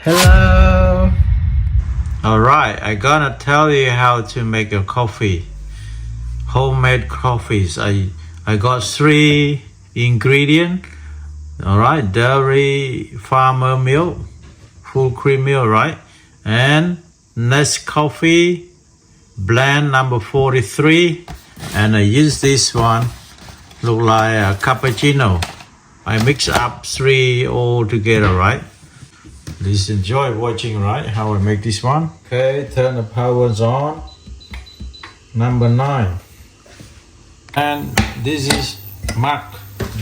Hello. Alright, I'm gonna tell you how to make a coffee. Homemade coffees. I got 3 ingredients. Alright, dairy farmer milk, full cream milk, right? And Nescafe blend number 43. And I use this one. Look like a cappuccino. I mix up 3 all together, right? Please enjoy watching, right? How I make this one. Okay, turn the powers on. Number 9. And this is mug.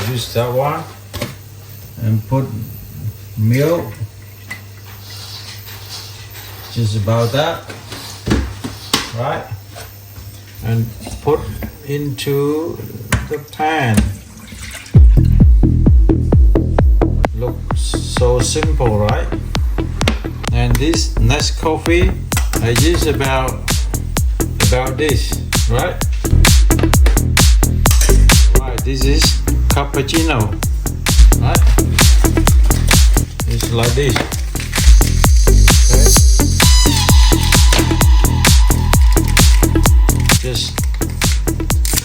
Use that one. And put milk. Just about that. Right? And put into the pan. Look so simple, right? And this Nescafe I use about this, right? Right, this is cappuccino, right? It's like this. Okay. Just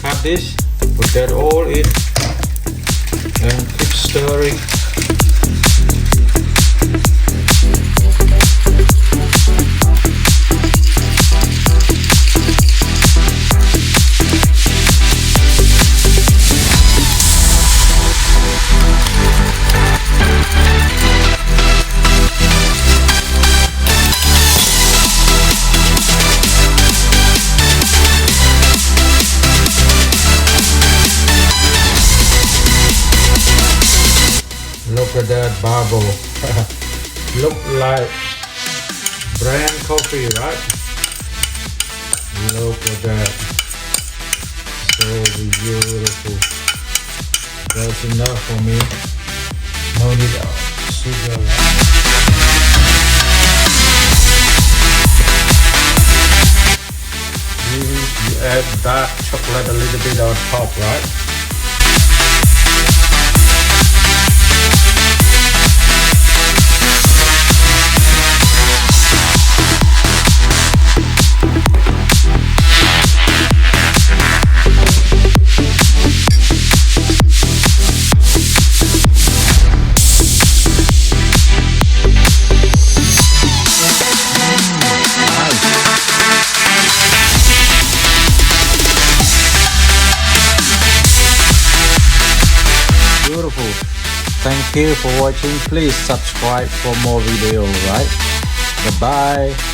cut this, put that all in, and keep stirring. Look at that bubble. Look like brand coffee, right? Look at that. So beautiful. That's enough for me. No need sugar. You add dark chocolate a little bit on top, right? Beautiful. Thank you for watching. Please subscribe for more videos, right? Bye bye.